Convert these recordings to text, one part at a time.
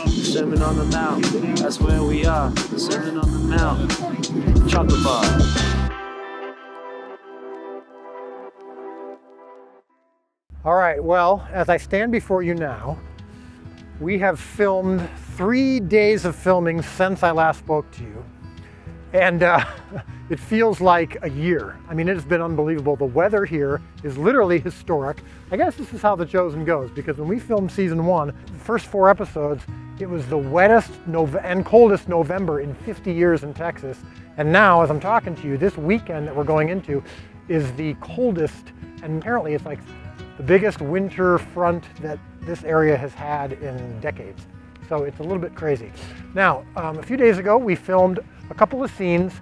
Sermon on the Mount, that's where we are. Sermon on the Mount, chocolate bar. All right, well, as I stand before you now, we have filmed 3 days of filming since I last spoke to you. And it feels like a year. I mean, it has been unbelievable. The weather here is literally historic. I guess this is how The Chosen goes, because when we filmed season 1, the first 4 episodes, it was the wettest and coldest November in 50 years in Texas. And now, as I'm talking to you, this weekend that we're going into is the coldest, and apparently it's like the biggest winter front that this area has had in decades. So it's a little bit crazy. Now, a few days ago, we filmed a couple of scenes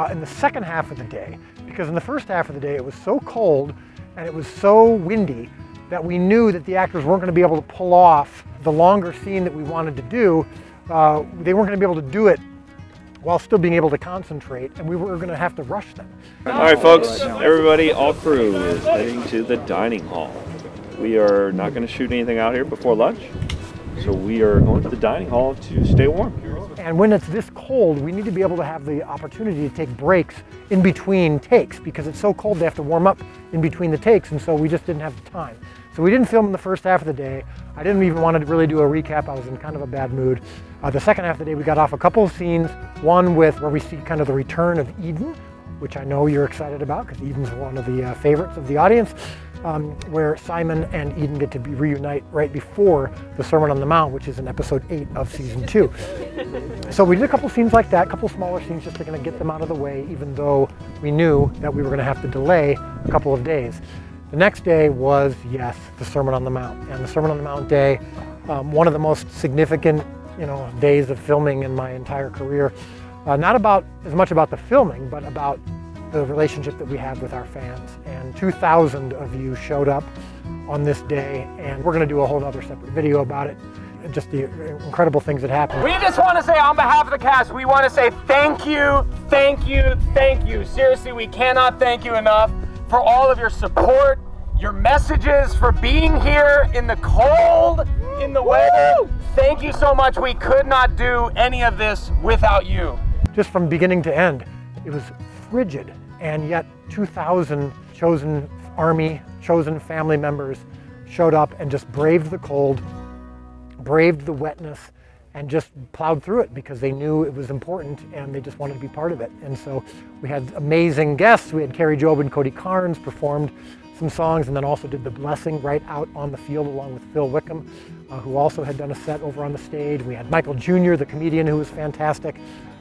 in the second half of the day, because in the first half of the day, it was so cold and it was so windy that we knew that the actors weren't going to be able to pull off the longer scene that we wanted to do. They weren't going to be able to do it while still being able to concentrate, and we were going to have to rush them. All right, folks, everybody, all crew is heading to the dining hall. We are not going to shoot anything out here before lunch, so we are going to the dining hall to stay warm. And when it's this cold, we need to be able to have the opportunity to take breaks in between takes, because it's so cold they have to warm up in between the takes, and so we just didn't have the time. So we didn't film in the first half of the day. I didn't even want to really do a recap. I was in kind of a bad mood. The second half of the day, we got off a couple of scenes. One with where we see kind of the return of Eden, which I know you're excited about because Eden's one of the favorites of the audience, where Simon and Eden get to reunite right before the Sermon on the Mount, which is in episode 8 of season 2. So we did a couple scenes like that, a couple smaller scenes just to kind of get them out of the way, even though we knew that we were going to have to delay a couple of days. The next day was, yes, the Sermon on the Mount. And the Sermon on the Mount day, one of the most significant, days of filming in my entire career. Not about as much about the filming, but about the relationship that we have with our fans. And 2,000 of you showed up on this day, and we're going to do a whole other separate video about it. Just the incredible things that happened. We just want to say, on behalf of the cast, we want to say thank you, thank you, thank you. Seriously, we cannot thank you enough for all of your support, your messages, for being here in the cold, in the weather. Thank you so much. We could not do any of this without you. Just from beginning to end, it was frigid, and yet 2,000 Chosen Army, Chosen family members showed up and just braved the cold, braved the wetness, and just plowed through it because they knew it was important and they just wanted to be part of it. And so we had amazing guests. We had Carrie Job and Cody Carnes performed some songs, and then also did the blessing right out on the field along with Phil Wickham, who also had done a set over on the stage. We had Michael Jr., the comedian, who was fantastic.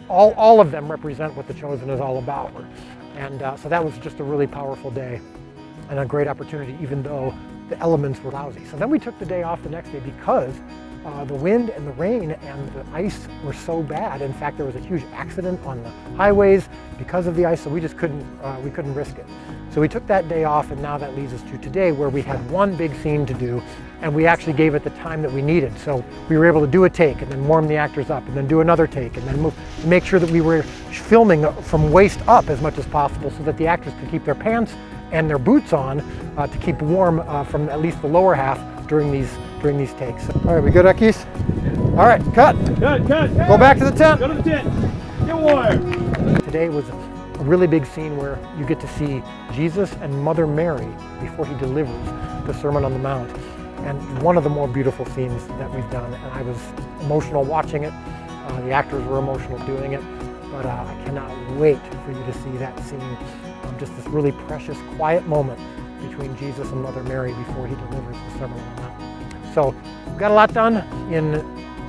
All of them represent what The Chosen is all about. And so that was just a really powerful day and a great opportunity, even though the elements were lousy. So then we took the day off the next day because the wind and the rain and the ice were so bad. In fact, there was a huge accident on the highways because of the ice, so we just couldn't risk it. So we took that day off, and now that leads us to today, where we had one big scene to do, and we actually gave it the time that we needed. So we were able to do a take and then warm the actors up and then do another take and then move to make sure that we were filming from waist up as much as possible so that the actors could keep their pants and their boots on to keep warm from at least the lower half during these takes. All right, we good, Akis? All right, cut. Cut. Go back to the tent. Go to the tent. Get warm. Today was a really big scene where you get to see Jesus and Mother Mary before he delivers the Sermon on the Mount. And one of the more beautiful scenes that we've done. And I was emotional watching it. The actors were emotional doing it. But I cannot wait for you to see that scene. Just this really precious, quiet moment between Jesus and Mother Mary before he delivers the Sermon on the Mount. So we got a lot done in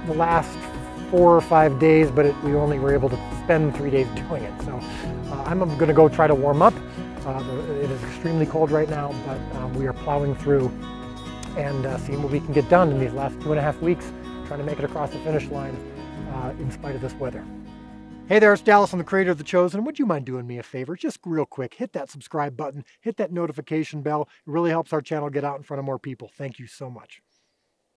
the last 4 or 5 days, but we only were able to spend 3 days doing it. So I'm going to go try to warm up. It is extremely cold right now, but we are plowing through and seeing what we can get done in these last 2.5 weeks, trying to make it across the finish line in spite of this weather. Hey there, it's Dallas. I'm the creator of The Chosen. Would you mind doing me a favor? Just real quick, hit that subscribe button, hit that notification bell. It really helps our channel get out in front of more people. Thank you so much.